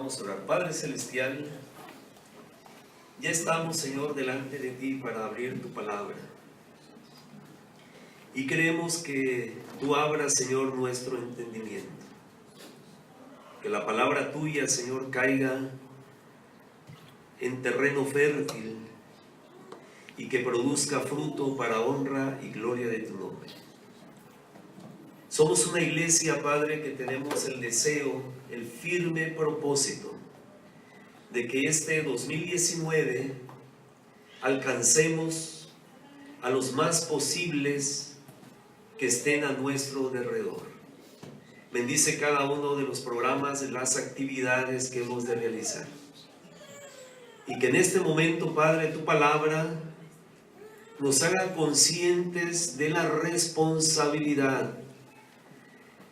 Vamos a orar. Padre Celestial, ya estamos, Señor, delante de ti para abrir tu palabra. Y queremos que tú abras, Señor, nuestro entendimiento. Que la palabra tuya, Señor, caiga en terreno fértil y que produzca fruto para honra y gloria de tu nombre. Somos una iglesia, Padre, que tenemos el deseo, el firme propósito de que este 2019 alcancemos a los más posibles que estén a nuestro derredor. Bendice cada uno de los programas, de las actividades que hemos de realizar. Y que en este momento, Padre, tu palabra nos haga conscientes de la responsabilidad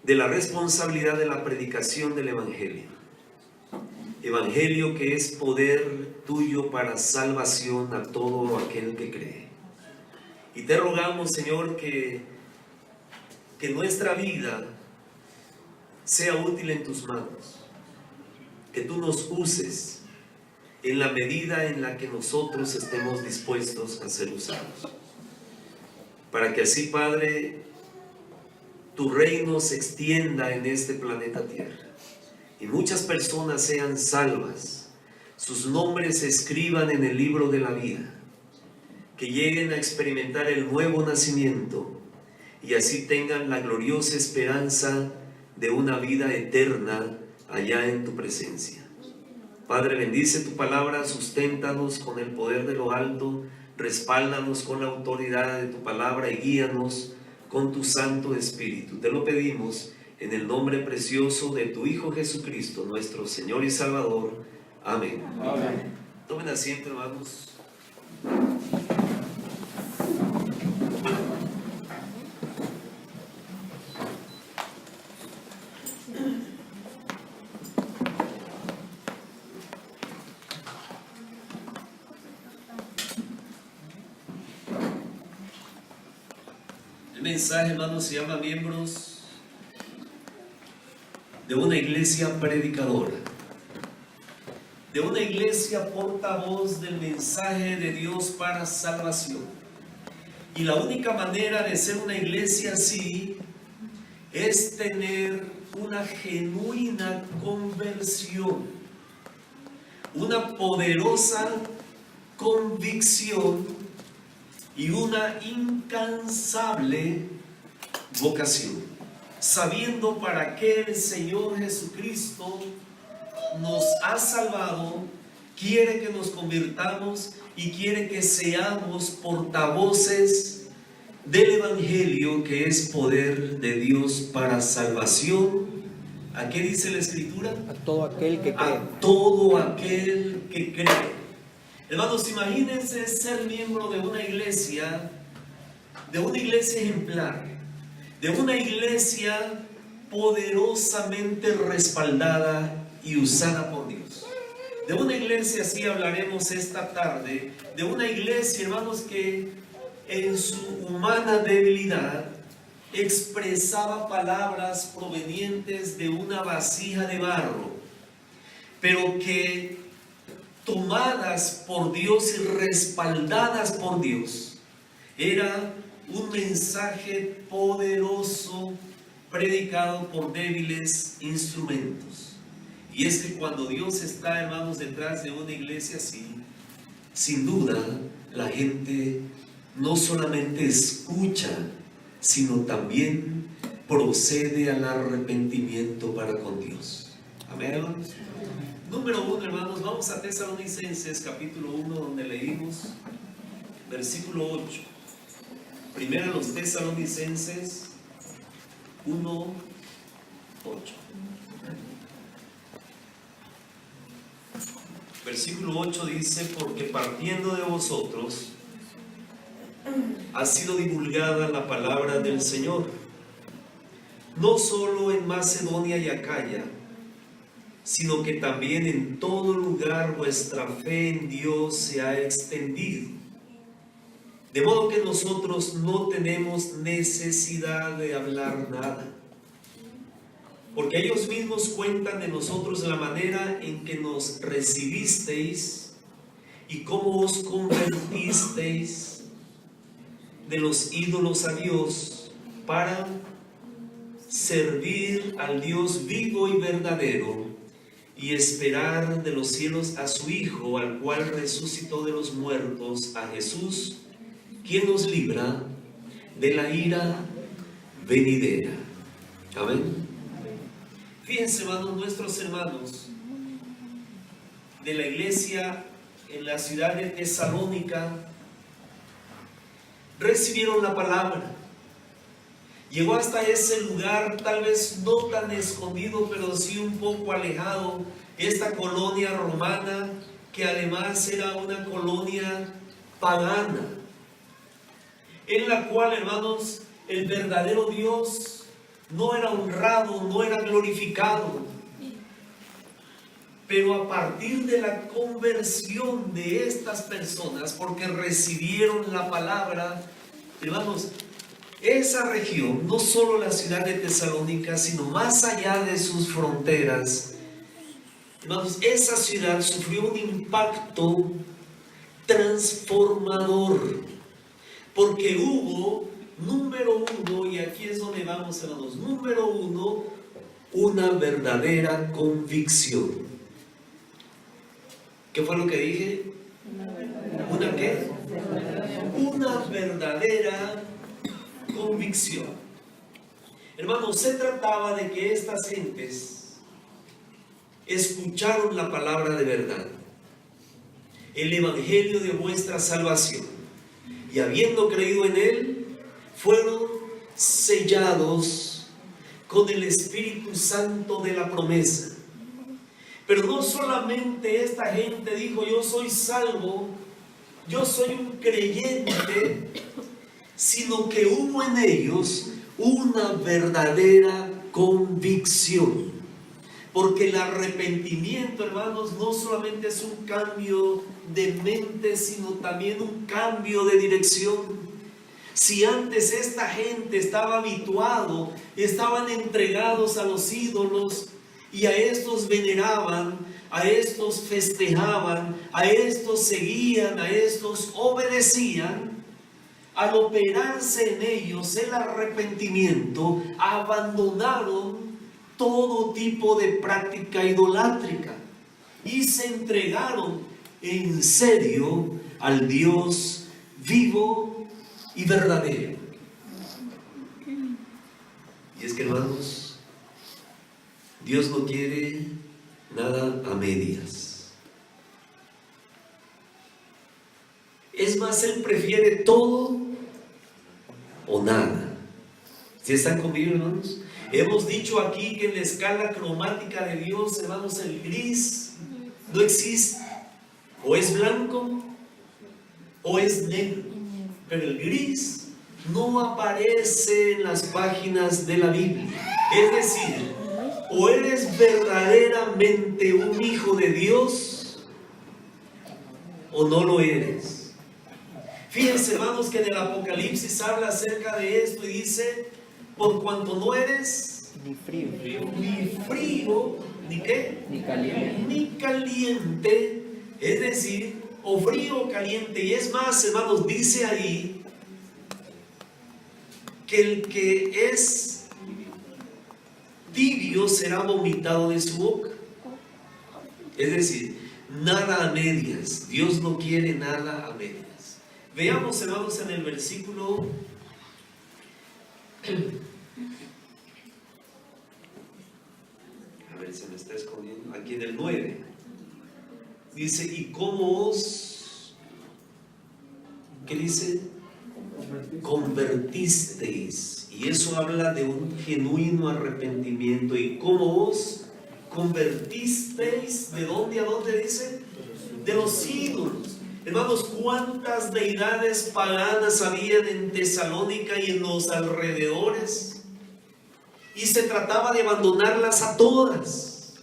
de la predicación del Evangelio. Evangelio que es poder tuyo para salvación a todo aquel que cree. Y te rogamos, Señor, que nuestra vida sea útil en tus manos. Que tú nos uses en la medida en la que nosotros estemos dispuestos a ser usados. Para que así, Padre, tu reino se extienda en este planeta Tierra y muchas personas sean salvas, sus nombres se escriban en el libro de la vida, que lleguen a experimentar el nuevo nacimiento y así tengan la gloriosa esperanza de una vida eterna allá en tu presencia. Padre, bendice tu palabra, susténtanos con el poder de lo alto, respáldanos con la autoridad de tu palabra y guíanos con tu Santo Espíritu. Te lo pedimos en el nombre precioso de tu Hijo Jesucristo, nuestro Señor y Salvador. Amén. Amén. Tomen asiento, hermanos. El mensaje, hermanos, se llama miembros de una iglesia predicadora, de una iglesia portavoz del mensaje de Dios para salvación. Y la única manera de ser una iglesia así es tener una genuina conversión, una poderosa convicción y una incansable vocación, sabiendo para qué el Señor Jesucristo nos ha salvado, quiere que nos convirtamos y quiere que seamos portavoces del Evangelio, que es poder de Dios para salvación. ¿A qué dice la Escritura? A todo aquel que cree. A todo aquel que cree. Hermanos, imagínense ser miembro de una iglesia ejemplar, de una iglesia poderosamente respaldada y usada por Dios. De una iglesia, así hablaremos esta tarde, de una iglesia, hermanos, que en su humana debilidad expresaba palabras provenientes de una vasija de barro, pero que tomadas por Dios y respaldadas por Dios, era un mensaje poderoso predicado por débiles instrumentos. Y es que cuando Dios está, hermanos, detrás de una iglesia así, sin duda la gente no solamente escucha, sino también procede al arrepentimiento para con Dios. Amén, hermanos. Número 1, hermanos, vamos a Tesalonicenses capítulo 1, donde leímos versículo 8. Primero los Tesalonicenses 1, 8. Versículo 8 dice: porque partiendo de vosotros ha sido divulgada la palabra del Señor, no solo en Macedonia y Acaya, sino que también en todo lugar vuestra fe en Dios se ha extendido. De modo que nosotros no tenemos necesidad de hablar nada, porque ellos mismos cuentan de nosotros la manera en que nos recibisteis y cómo os convertisteis de los ídolos a Dios para servir al Dios vivo y verdadero y esperar de los cielos a su Hijo, al cual resucitó de los muertos, a Jesús, quien nos libra de la ira venidera. Amén. Fíjense, hermanos, nuestros hermanos de la iglesia en la ciudad de Tesalónica recibieron la palabra. Llegó hasta ese lugar, tal vez no tan escondido, pero sí un poco alejado, esta colonia romana, que además era una colonia pagana, en la cual, hermanos, el verdadero Dios no era honrado, no era glorificado. Pero a partir de la conversión de estas personas, porque recibieron la palabra, hermanos, esa región, no solo la ciudad de Tesalónica, sino más allá de sus fronteras, hermanos, esa ciudad sufrió un impacto transformador, porque hubo, número uno, y aquí es donde vamos, hermanos, número uno, una verdadera convicción. ¿Qué fue lo que dije? ¿Una qué? Una verdadera convicción. Hermanos, se trataba de que estas gentes escucharon la palabra de verdad, el evangelio de vuestra salvación, y habiendo creído en él, fueron sellados con el Espíritu Santo de la promesa. Pero no solamente esta gente dijo: yo soy salvo, yo soy un creyente, sino que hubo en ellos una verdadera convicción. Porque el arrepentimiento, hermanos, no solamente es un cambio de mente, sino también un cambio de dirección. Si antes esta gente estaba habituado, estaban entregados a los ídolos, y a estos veneraban, a estos festejaban, a estos seguían, a estos obedecían, al operarse en ellos el arrepentimiento, abandonaron todo tipo de práctica idolátrica y se entregaron en serio al Dios vivo y verdadero. Y es que, hermanos, Dios no quiere nada a medias. Es más, Él prefiere todo o nada. ¿Sí están conmigo, hermanos? Hemos dicho aquí que en la escala cromática de Dios, hermanos, el gris no existe. O es blanco o es negro. Pero el gris no aparece en las páginas de la Biblia. Es decir, o eres verdaderamente un hijo de Dios o no lo eres. Fíjense, hermanos, que en el Apocalipsis habla acerca de esto y dice: por cuanto no eres ni frío, ni qué, ni caliente, es decir, o frío o caliente. Y es más, hermanos, dice ahí que el que es tibio será vomitado de su boca. Es decir, nada a medias. Dios no quiere nada a medias. Veamos, hermanos, en el versículo a ver, se me está escondiendo aquí en el 9. Dice: y cómo os, ¿qué dice? Convertisteis. Y eso habla de un genuino arrepentimiento. ¿Y cómo os convertisteis? ¿De dónde a dónde dice? De los ídolos. Hermanos, ¿cuántas deidades paganas habían en Tesalónica y en los alrededores? Y se trataba de abandonarlas a todas.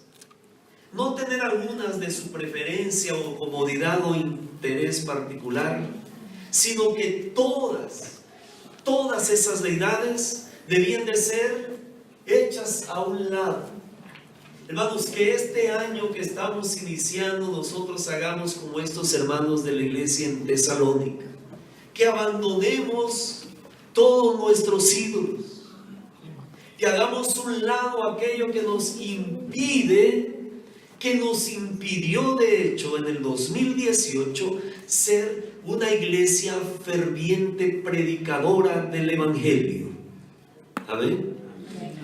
No tener algunas de su preferencia o comodidad o interés particular, sino que todas esas deidades debían de ser hechas a un lado. Hermanos, que este año que estamos iniciando nosotros hagamos como estos hermanos de la iglesia en Tesalónica, que abandonemos todos nuestros ídolos, que hagamos un lado aquello que nos impidió de hecho en el 2018 ser una iglesia ferviente predicadora del evangelio. Amén.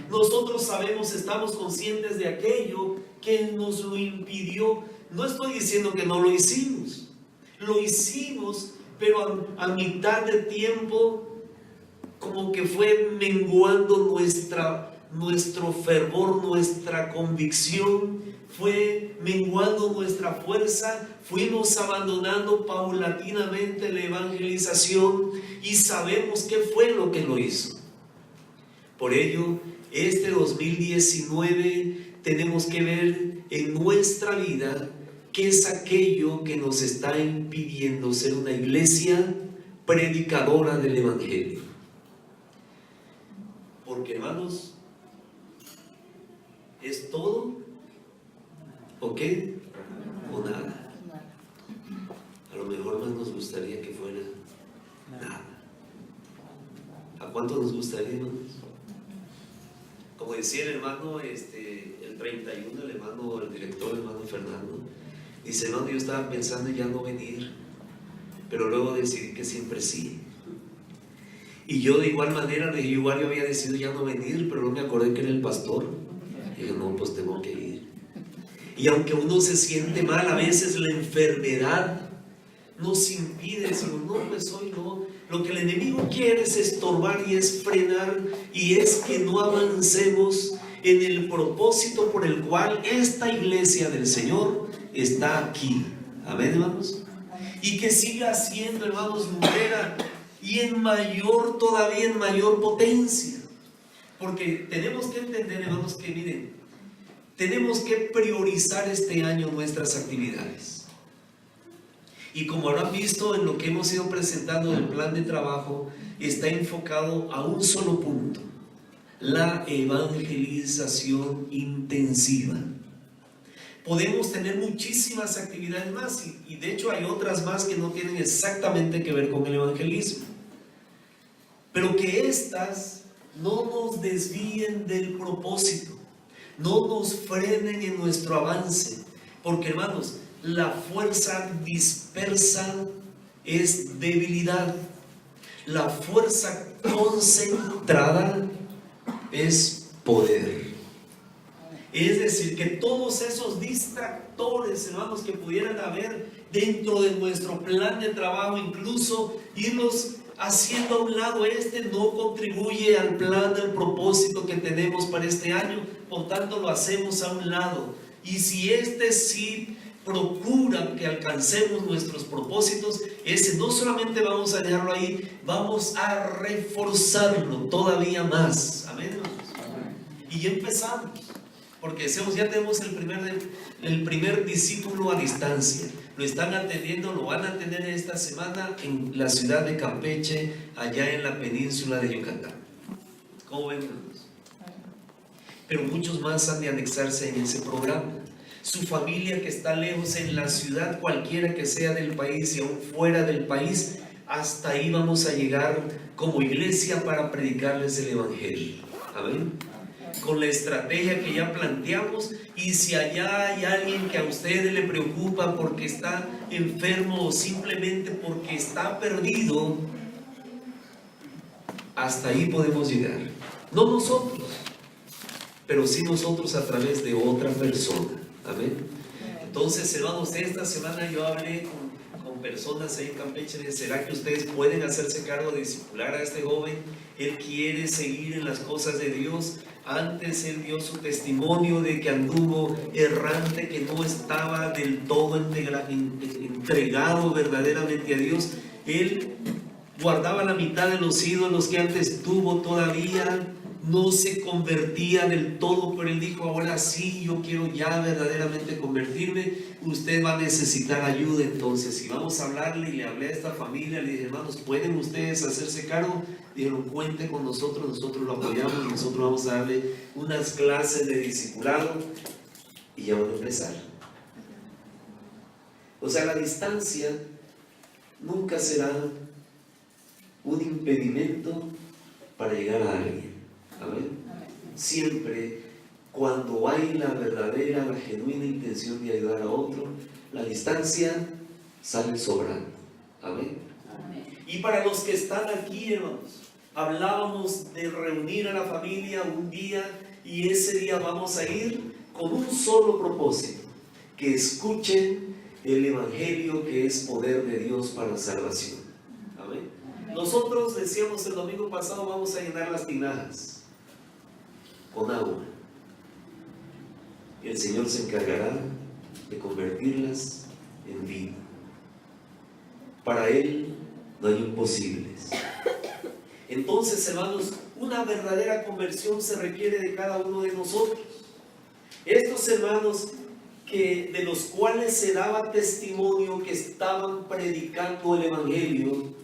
Nosotros sabemos, estamos conscientes de aquello que nos lo impidió. No estoy diciendo que no lo hicimos, pero a mitad de tiempo como que fue menguando nuestro fervor, nuestra convicción, fue menguando nuestra fuerza, fuimos abandonando paulatinamente la evangelización y sabemos qué fue lo que lo hizo. Por ello, este 2019 tenemos que ver en nuestra vida qué es aquello que nos está impidiendo ser una iglesia predicadora del evangelio. Porque, hermanos, ¿es todo o qué? O nada. A lo mejor más nos gustaría que fuera nada. ¿A cuánto nos gustaría, hermanos? Como decía el hermano, el 31, el director, el hermano Fernando, dice: hermano, yo estaba pensando en ya no venir, pero luego decidí que siempre sí. Y yo de igual manera, yo había decidido ya no venir, pero luego me acordé que era el pastor. Y yo, no, pues tengo que ir. Y aunque uno se siente mal, a veces la enfermedad nos impide decir: no, pues hoy no. Lo que el enemigo quiere es estorbar y es frenar, y es que no avancemos en el propósito por el cual esta iglesia del Señor está aquí. Amén, hermanos. Y que siga siendo, hermanos, nuclera y todavía en mayor potencia. Porque tenemos que entender, hermanos, que miren, tenemos que priorizar este año nuestras actividades. Y como habrán visto en lo que hemos ido presentando del plan de trabajo, está enfocado a un solo punto: la evangelización intensiva. Podemos tener muchísimas actividades más, y de hecho hay otras más que no tienen exactamente que ver con el evangelismo, pero que estas no nos desvíen del propósito, no nos frenen en nuestro avance. Porque, hermanos, la fuerza dispersa es debilidad. La fuerza concentrada es poder. Es decir, que todos esos distractores, hermanos, que pudieran haber dentro de nuestro plan de trabajo, incluso irlos haciendo a un lado, no contribuye al plan, al propósito que tenemos para este año, por tanto lo hacemos a un lado. Y si sí procura que alcancemos nuestros propósitos, ese no solamente vamos a dejarlo ahí, vamos a reforzarlo todavía más. Amén. Y ya empezamos, porque ya tenemos el primer discípulo a distancia. Lo están atendiendo, lo van a atender esta semana en la ciudad de Campeche, allá en la península de Yucatán. ¿Cómo ven, hermanos? Pero muchos más han de anexarse en ese programa. Su familia que está lejos, en la ciudad cualquiera que sea del país y aún fuera del país, hasta ahí vamos a llegar como iglesia para predicarles el evangelio. Amén. Con la estrategia que ya planteamos, y si allá hay alguien que a ustedes le preocupa porque está enfermo o simplemente porque está perdido, hasta ahí podemos llegar. No nosotros, pero sí nosotros a través de otra persona. Amén. Entonces, hermanos, esta semana yo hablé con personas ahí en Campeche. ¿Será que ustedes pueden hacerse cargo de discipular a este joven? Él quiere seguir en las cosas de Dios. Antes él dio su testimonio de que anduvo errante, que no estaba del todo entregado verdaderamente a Dios. Él guardaba la mitad de los ídolos que antes tuvo todavía, no se convertía del todo, pero él dijo, ahora sí, yo quiero ya verdaderamente convertirme, usted va a necesitar ayuda. Entonces, y vamos a hablarle, y le hablé a esta familia, le dije, hermanos, ¿pueden ustedes hacerse cargo? Dijeron, cuente con nosotros, nosotros lo apoyamos y nosotros vamos a darle unas clases de discipulado y ya van a empezar. O sea, la distancia nunca será un impedimento para llegar a alguien. Amén. Siempre, cuando hay la verdadera, la genuina intención de ayudar a otro, la distancia sale sobrando. Amén. Y para los que están aquí, hermanos, hablábamos de reunir a la familia un día, y ese día vamos a ir con un solo propósito: que escuchen el Evangelio, que es poder de Dios para la salvación. Amén. Nosotros decíamos el domingo pasado, vamos a llenar las tinajas con agua, y el Señor se encargará de convertirlas en vino. Para Él no hay imposibles. Entonces, hermanos, una verdadera conversión se requiere de cada uno de nosotros. Estos hermanos de los cuales se daba testimonio que estaban predicando el Evangelio,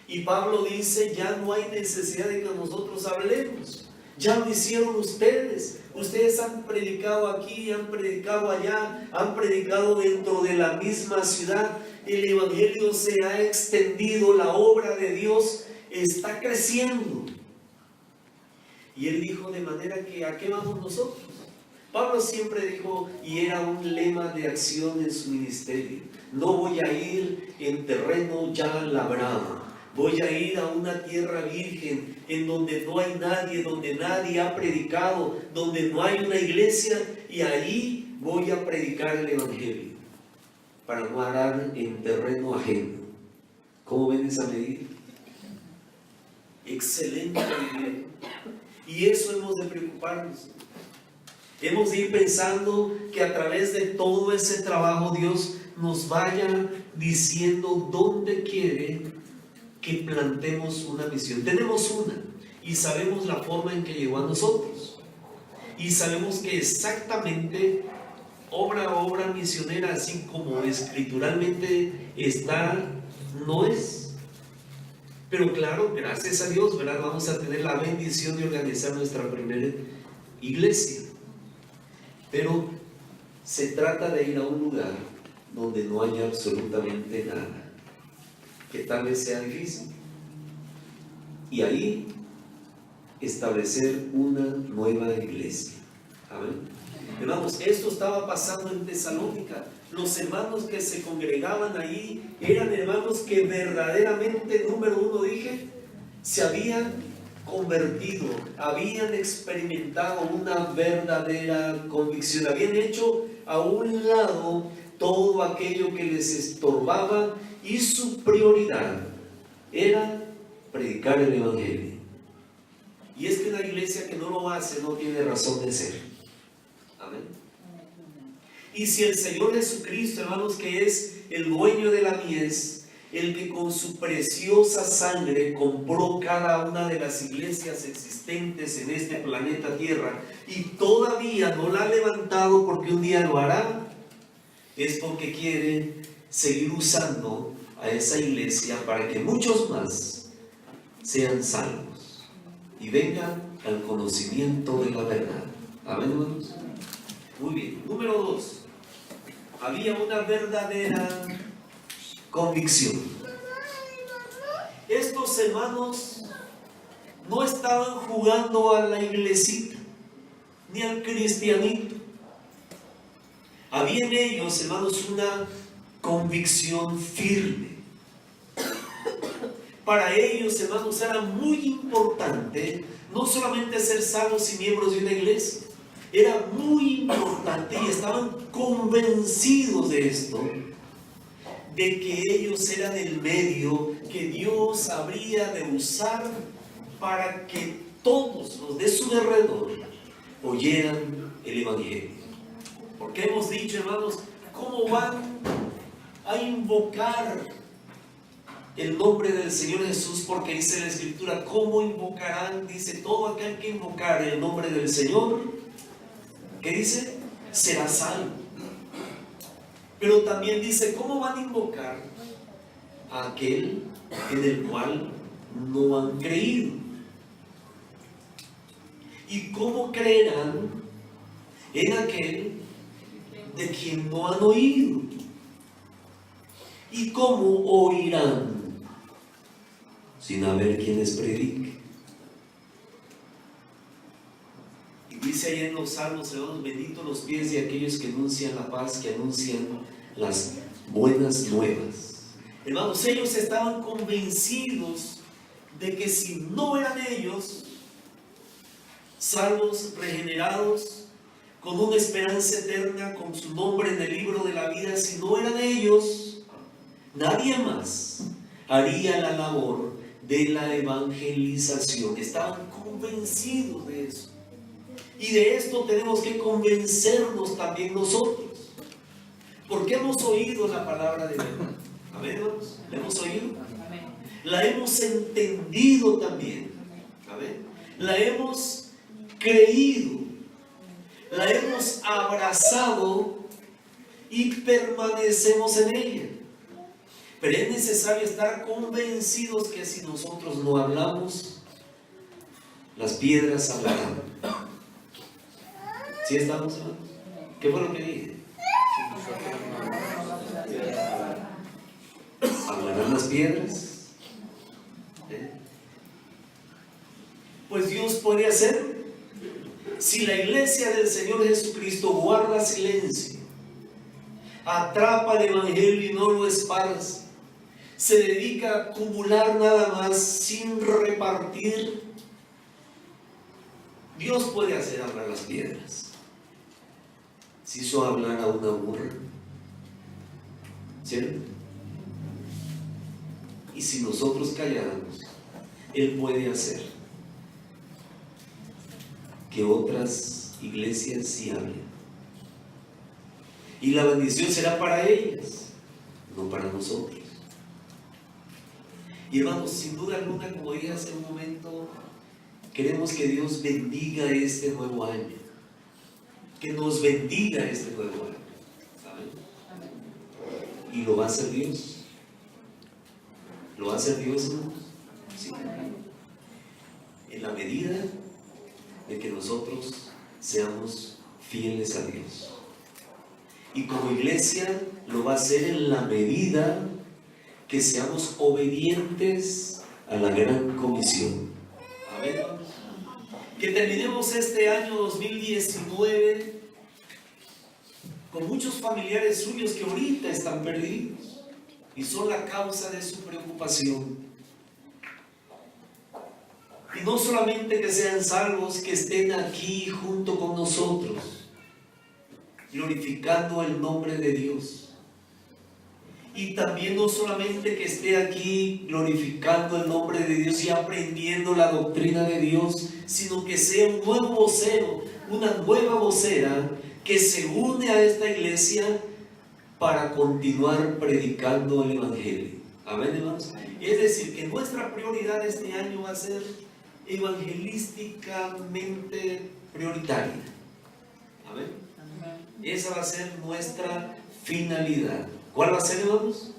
y Pablo dice, ya no hay necesidad de que nosotros hablemos, ya lo hicieron ustedes. Ustedes han predicado aquí, han predicado allá, han predicado dentro de la misma ciudad. El Evangelio se ha extendido, la obra de Dios está creciendo. Y él dijo, de manera que ¿a qué vamos nosotros? Pablo siempre dijo, y era un lema de acción en su ministerio: no voy a ir en terreno ya labrado, voy a ir a una tierra virgen, en donde no hay nadie, donde nadie ha predicado, donde no hay una iglesia, y ahí voy a predicar el Evangelio, para no arar en terreno ajeno. ¿Cómo ven esa medida? Excelente medida. Y eso hemos de preocuparnos. Hemos de ir pensando que a través de todo ese trabajo Dios nos vaya diciendo dónde quiere que plantemos una misión. Tenemos una, y sabemos la forma en que llegó a nosotros, y sabemos que exactamente obra a obra misionera, así como escrituralmente está, no es. Pero claro, gracias a Dios, ¿verdad?, vamos a tener la bendición de organizar nuestra primera iglesia. Pero se trata de ir a un lugar donde no haya absolutamente nada, que tal vez sea difícil, y ahí establecer una nueva iglesia. Amén. Hermanos, esto estaba pasando en Tesalónica. Los hermanos que se congregaban ahí eran hermanos que verdaderamente, número uno dije, se habían convertido, habían experimentado una verdadera convicción, habían hecho a un lado todo aquello que les estorbaba, y su prioridad era predicar el Evangelio. Y es que una iglesia que no lo hace no tiene razón de ser. Amén. Y si el Señor Jesucristo, hermanos, que es el dueño de la mies, el que con su preciosa sangre compró cada una de las iglesias existentes en este planeta Tierra, y todavía no la ha levantado porque un día lo hará, es porque quiere seguir usando a esa iglesia para que muchos más sean salvos y vengan al conocimiento de la verdad. Amén, hermanos. Muy bien. Número 2. Había una verdadera convicción. Estos hermanos no estaban jugando a la iglesita ni al cristianito. Había en ellos, hermanos, una convicción firme. Para ellos, hermanos, era muy importante no solamente ser salvos y miembros de una iglesia, era muy importante, y estaban convencidos de esto, de que ellos eran el medio que Dios habría de usar para que todos los de su alrededor oyeran el Evangelio. Porque hemos dicho, hermanos, ¿cómo van a invocar el nombre del Señor Jesús, porque dice la Escritura, ¿cómo invocarán? Dice, todo aquel que invocar el nombre del Señor, ¿qué dice? Será salvo. Pero también dice, ¿cómo van a invocar a aquel en el cual no han creído? ¿Y cómo creerán en aquel de quien no han oído? ¿Y cómo oirán sin haber quien les predique? Y dice ahí en los Salmos, hermanos, benditos los pies de aquellos que anuncian la paz, que anuncian las buenas nuevas. Hermanos, ellos estaban convencidos de que si no eran ellos salvos, regenerados, con una esperanza eterna, con su nombre en el libro de la vida, si no eran ellos, nadie más haría la labor de la evangelización. Estaban convencidos de eso. Y de esto tenemos que convencernos también nosotros. Porque hemos oído la palabra de Dios. Amén, hermanos. ¿La hemos oído? La hemos entendido también. Amén. La hemos creído. La hemos abrazado y permanecemos en ella. Pero es necesario estar convencidos que si nosotros no hablamos, las piedras hablarán. ¿Sí estamos, hermanos? ¿Qué fue lo que dije? ¿Hablarán las piedras? Pues Dios puede hacerlo. Si la iglesia del Señor Jesucristo guarda silencio, atrapa el evangelio y no lo esparce, se dedica a acumular nada más sin repartir, Dios puede hacer hablar las piedras. Si hizo hablar a una burra, ¿cierto? Y si nosotros calláramos, Él puede hacer que otras iglesias sí hablen. Y la bendición será para ellas, no para nosotros. Y hermanos, sin duda alguna, como dije hace un momento, queremos que Dios bendiga este nuevo año. Que nos bendiga este nuevo año. ¿Saben? Y lo va a hacer Dios. ¿Lo va a hacer Dios, hermanos? Sí. En la medida de que nosotros seamos fieles a Dios. Y como iglesia lo va a hacer en la medida que seamos obedientes a la gran comisión. Amén. Que terminemos este año 2019 con muchos familiares suyos que ahorita están perdidos y son la causa de su preocupación. Y no solamente que sean salvos, que estén aquí junto con nosotros, glorificando el nombre de Dios. Y también no solamente que esté aquí glorificando el nombre de Dios y aprendiendo la doctrina de Dios, sino que sea un nuevo vocero, una nueva vocera que se une a esta iglesia para continuar predicando el evangelio. Amén, hermanos. Es decir, que nuestra prioridad este año va a ser evangelísticamente prioritaria. Amén. Esa va a ser nuestra finalidad. ¿Cuál va a ser, hermanos?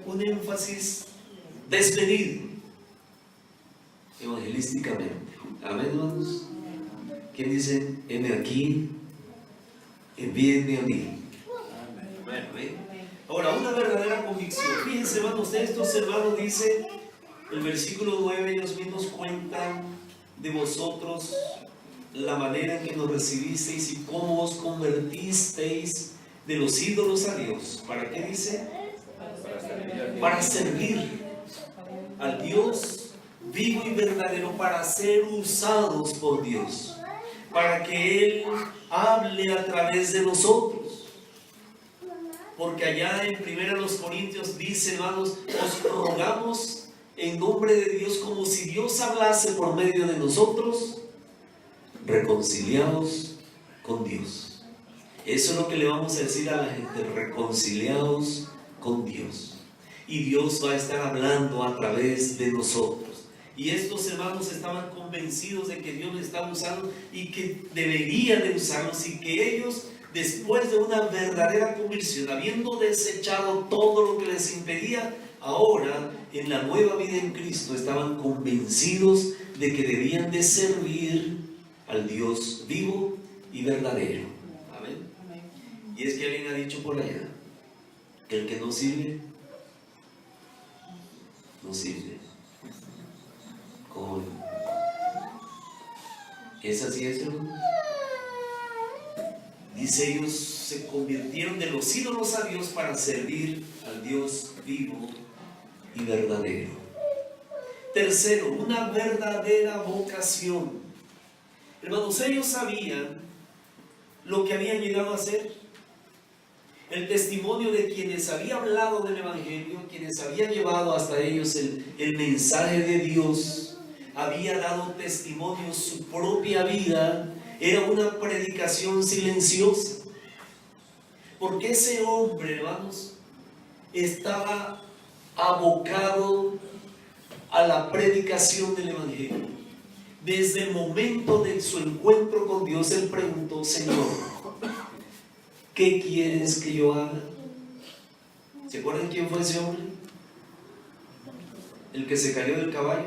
Un énfasis desmedido evangelísticamente. Amén, hermanos. ¿Quién dice? Heme aquí, envíenme a mí. Amén. Ahora, una verdadera convicción. Fíjense, hermanos, estos hermanos dice el versículo 9, ellos mismos cuentan de vosotros la manera en que nos recibisteis y cómo os convertisteis de los ídolos a Dios. ¿Para qué dice? Para servir al Dios vivo y verdadero, para ser usados por Dios, para que Él hable a través de nosotros. Porque allá en 1 Corintios dice, hermanos, os rogamos en nombre de Dios, como si Dios hablase por medio de nosotros, reconciliados con Dios. Eso es lo que le vamos a decir a la gente: reconciliados con Dios. Y Dios va a estar hablando a través de nosotros. Y estos hermanos estaban convencidos de que Dios les estaba usando y que deberían de usarlos, y que ellos, después de una verdadera conversión, habiendo desechado todo lo que les impedía, ahora en la nueva vida en Cristo estaban convencidos de que debían de servir al Dios vivo y verdadero. Amén. Y es que alguien ha dicho por allá que el que no sirve, no sirve. ¿Cómo? ¿Es así eso? Dice: ellos se convirtieron de los ídolos a Dios para servir al Dios vivo y verdadero. Tercero, una verdadera vocación. Hermanos, ellos sabían lo que habían llegado a hacer. El testimonio de quienes habían hablado del Evangelio, quienes habían llevado hasta ellos el mensaje de Dios, había dado testimonio. Su propia vida era una predicación silenciosa, porque ese hombre, hermanos, estaba abocado a la predicación del Evangelio. Desde el momento de su encuentro con Dios, él preguntó: Señor, ¿qué quieres que yo haga? ¿Se acuerdan quién fue ese hombre? El que se cayó del caballo.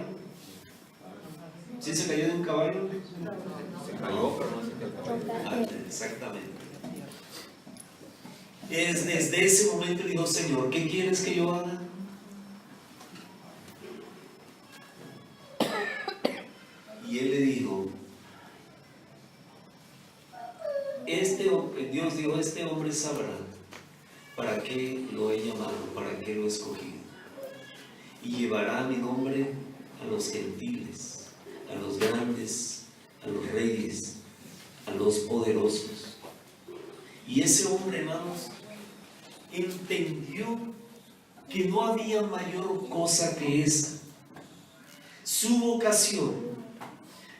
¿Sí se cayó de un caballo? Se cayó, pero no se cayó. Exactamente. Desde ese momento dijo: Señor, ¿qué quieres que yo haga? Y él le dijo, Dios dijo: este hombre sabrá para qué lo he llamado, para qué lo he escogido, y llevará mi nombre a los gentiles, a los grandes, a los reyes, a los poderosos. Y ese hombre, hermanos, entendió que no había mayor cosa que esa. Su vocación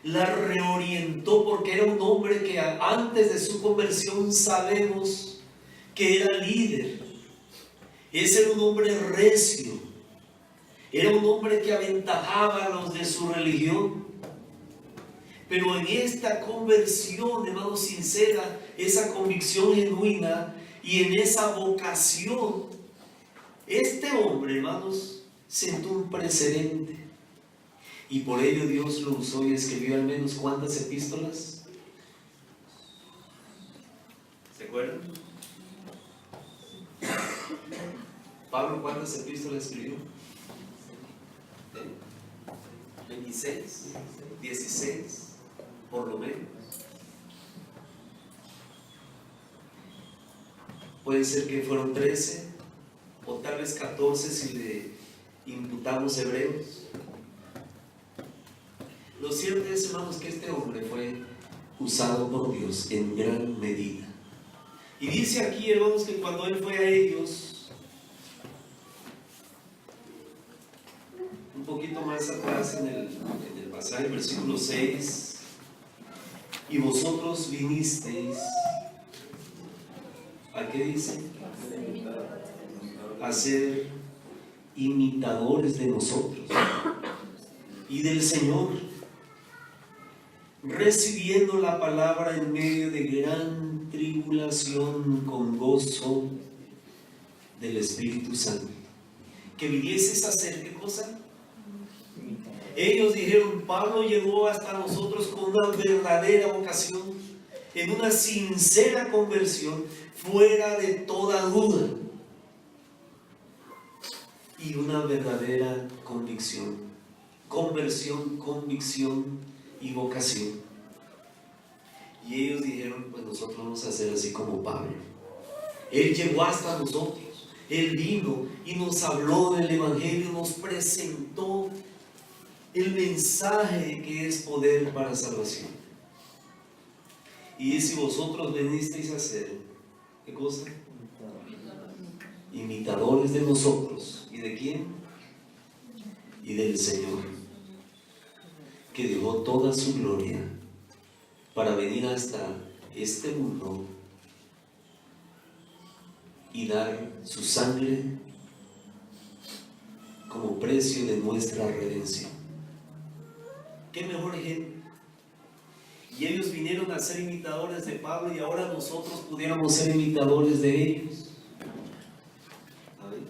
la reorientó, porque era un hombre que antes de su conversión sabemos que era líder. Ese era un hombre recio, era un hombre que aventajaba a los de su religión. Pero en esta conversión, hermano, sincera, esa convicción genuina y en esa vocación, este hombre, hermanos, sentó un precedente. Y por ello Dios lo usó y escribió al menos ¿cuántas epístolas? ¿Se acuerdan? Pablo, ¿cuántas epístolas escribió? 26, 16, por lo menos. Puede ser que fueron 13 o tal vez 14 si le imputamos hebreos. Lo cierto es, hermanos, que este hombre fue usado por Dios en gran medida. Y dice aquí, hermanos, que cuando él fue a ellos, un poquito más atrás en el pasaje, versículo 6, y vosotros vinisteis, ¿a qué dice? A ser imitadores de nosotros y del Señor, recibiendo la palabra en medio de gran tribulación con gozo del Espíritu Santo. Que vinieses a hacer, ¿qué cosa? Ellos dijeron: Pablo llegó hasta nosotros con una verdadera vocación, en una sincera conversión, fuera de toda duda, y una verdadera convicción. Conversión, convicción y vocación. Y ellos dijeron: pues nosotros vamos a hacer así como Pablo. Él llegó hasta nosotros, él vino y nos habló del Evangelio, nos presentó el mensaje que es poder para salvación. Y si vosotros venisteis a ser, ¿qué cosa? Imitadores de nosotros. ¿Y de quién? Y del Señor, que dejó toda su gloria para venir hasta este mundo y dar su sangre como precio de nuestra redención. ¿Qué mejor ejemplo? Y ellos vinieron a ser imitadores de Pablo y ahora nosotros pudiéramos ser imitadores de ellos. A ver.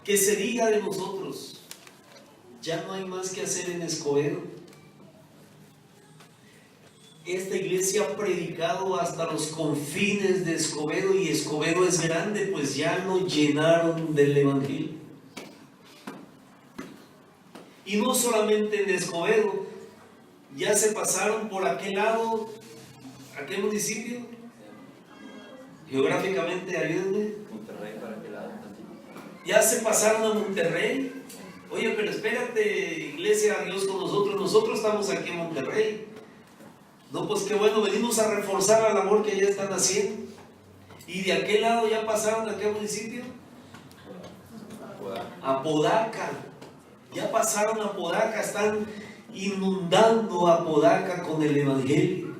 Que se diga de nosotros, ya no hay más que hacer en Escobedo. Esta iglesia ha predicado hasta los confines de Escobedo y Escobedo es grande, pues ya lo llenaron del evangelio. Y no solamente en Escobedo, ya se pasaron por aquel lado, aquel municipio, geográficamente, ayúdenme. Monterrey para aquel lado también. Ya se pasaron a Monterrey. Oye, pero espérate, iglesia, Dios con nosotros estamos aquí en Monterrey. No, pues qué bueno, venimos a reforzar la labor que ya están haciendo. Y de aquel lado ya pasaron a qué municipio? A Podaca. Ya pasaron a Podaca, están inundando a Podaca con el evangelio.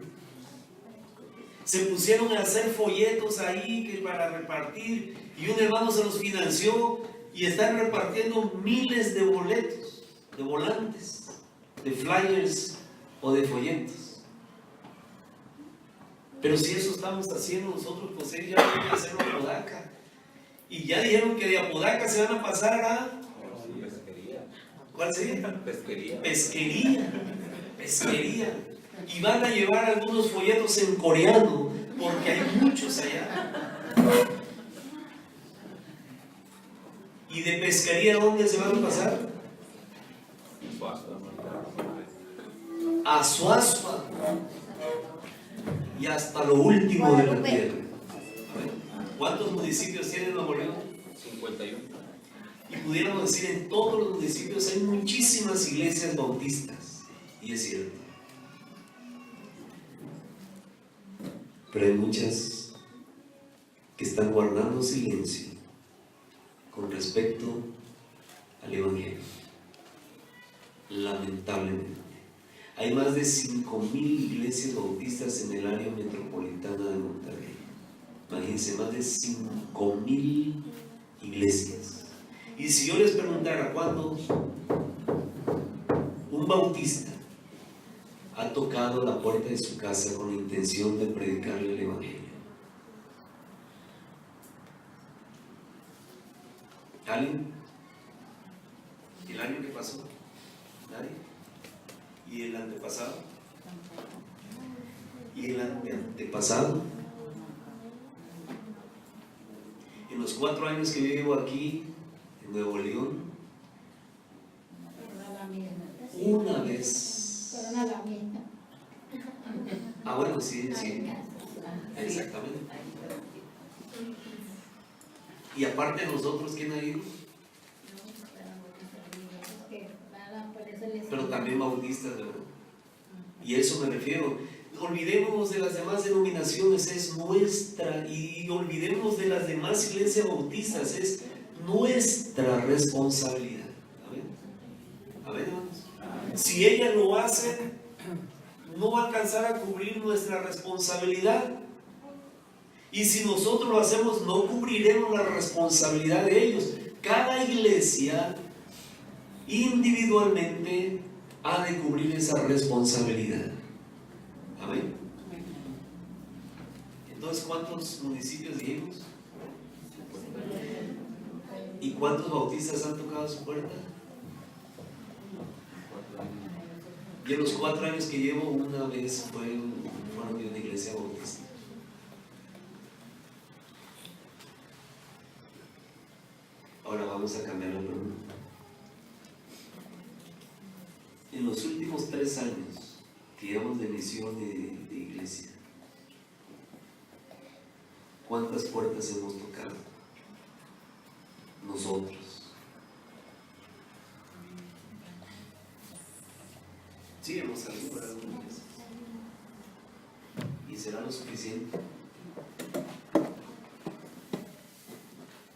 Se pusieron a hacer folletos ahí que para repartir y un hermano se los financió y están repartiendo miles de boletos, de volantes, de flyers o de folletos. Pero si eso estamos haciendo nosotros, pues ellos ya van a hacerlo a Podaca. Y ya dijeron que de Apodaca se van a pasar a... Pesquería. ¿Cuál sería? Pesquería. Pesquería. Y van a llevar algunos folletos en coreano, porque hay muchos allá. ¿Y de pesquería dónde se van a pasar? A Suazua. Y hasta lo último de la tierra. ¿Cuántos municipios tiene Nuevo León? 51. Y pudiéramos decir, en todos los municipios hay muchísimas iglesias bautistas. Y es cierto. Pero hay muchas que están guardando silencio con respecto al evangelio. Lamentablemente. Hay más de 5,000 iglesias bautistas en el área metropolitana de Monterrey. Imagínense, más de 5,000 iglesias. Y si yo les preguntara cuándo un bautista ha tocado la puerta de su casa con la intención de predicarle el evangelio. ¿Alguien? ¿El año que pasó? ¿Nadie? ¿Y el antepasado? ¿Y el antepasado? En los 4 años que yo llevo aquí, en Nuevo León, una vez. Ah, bueno, sí, exactamente. Y aparte de nosotros, ¿quién ha ido? Pero también bautistas, ¿verdad? Y a eso me refiero. Olvidémonos de las demás denominaciones, es nuestra, y olvidémonos de las demás iglesias bautistas, es nuestra responsabilidad. Amén. Amén, hermanos. Si ellas lo hacen, no va a alcanzar a cubrir nuestra responsabilidad. Y si nosotros lo hacemos, no cubriremos la responsabilidad de ellos. Cada iglesia individualmente ha de cubrir esa responsabilidad. Amén. Entonces, ¿cuántos municipios dijimos? ¿Y cuántos bautistas han tocado su puerta? Y en los 4 años que llevo, una vez fueron de una iglesia bautista. Ahora vamos a cambiar la pregunta. En los últimos 3 años que llevamos de misión de iglesia, ¿cuántas puertas hemos tocado? Nosotros. Sí, hemos salido para algunas veces. ¿Y será lo suficiente?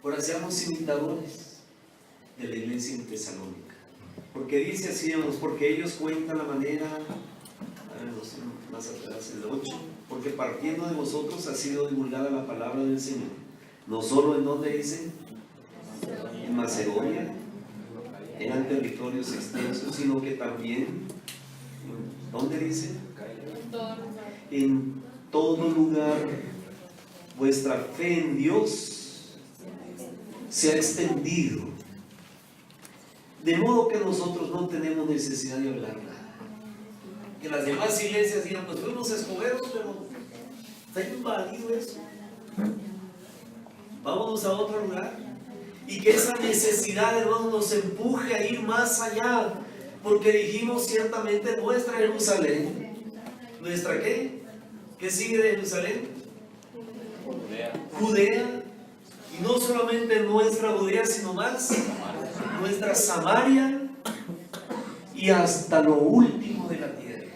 Ahora seamos imitadores de la iglesia en Tesalónica. Porque dice así, hermanos, porque ellos cuentan la manera, más atrás, el 8, porque partiendo de vosotros ha sido divulgada la palabra del Señor, No solo en donde dice, en Macedonia, eran territorios extensos, sino que también, ¿dónde dice? En todo lugar vuestra fe en Dios se ha extendido, de modo que nosotros no tenemos necesidad de hablar nada. Que las demás iglesias digan, pues fuimos escogeros, pero está invadido eso. Vámonos a otro lugar. Y que esa necesidad, hermanos, nos empuje a ir más allá, porque dijimos ciertamente nuestra Jerusalén. ¿Nuestra qué? ¿Qué sigue de Jerusalén? Judea. Y no solamente nuestra Judea, sino más nuestra Samaria y hasta lo último de la tierra.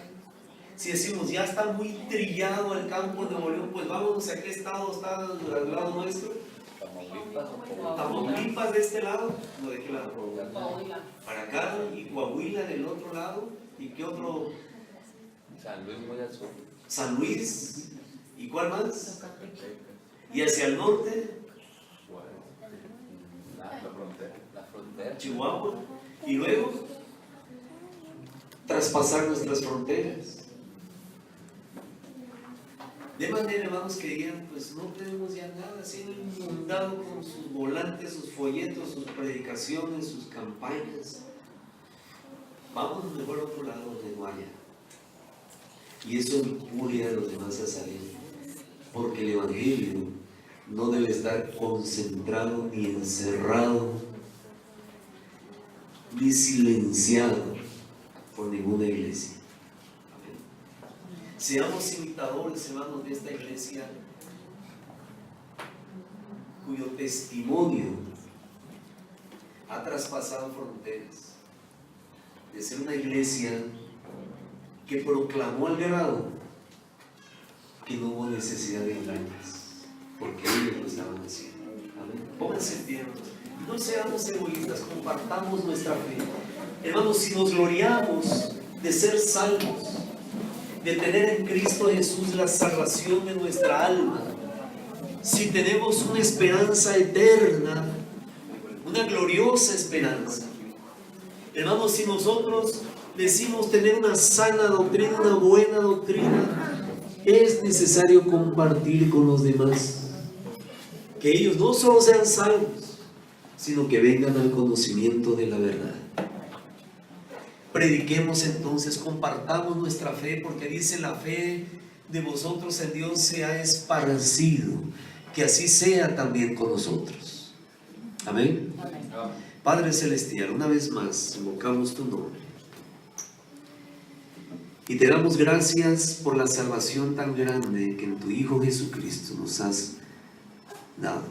Si decimos, ya está muy trillado el campo de Nuevo León, pues vámonos a qué estado está al lado nuestro. Tamaulipas de este lado, ¿no? ¿De qué lado? Para acá, y Coahuila del otro lado, ¿y qué otro? San Luis muy al sur. San Luis, ¿y cuál más? Y hacia el norte, La frontera. Chihuahua, y luego traspasar nuestras fronteras. De manera, hermanos, que digan, pues no tenemos ya nada, así inundado con sus volantes, sus folletos, sus predicaciones, sus campañas. Vamos mejor a otro lado donde no haya. Y eso impulsa a los demás a salir, porque el Evangelio no debe estar concentrado ni encerrado ni silenciado por ninguna iglesia. Seamos imitadores, hermanos, de esta iglesia cuyo testimonio ha traspasado fronteras, de ser una iglesia que proclamó al grado que no hubo necesidad de engaños, porque ellos lo estaban haciendo. Amén. Pónganse en pie, hermanos. No seamos egoístas, compartamos nuestra fe. Hermanos, si nos gloriamos de ser salvos, de tener en Cristo Jesús la salvación de nuestra alma, si tenemos una esperanza eterna, una gloriosa esperanza, hermanos, si nosotros decimos tener una sana doctrina, una buena doctrina, es necesario compartir con los demás, que ellos no solo sean salvos, sino que vengan al conocimiento de la verdad. Prediquemos entonces, compartamos nuestra fe, porque dice: la fe de vosotros en Dios se ha esparcido, que así sea también con nosotros. Amén. Padre Celestial, una vez más invocamos tu nombre y te damos gracias por la salvación tan grande que en tu Hijo Jesucristo nos has dado.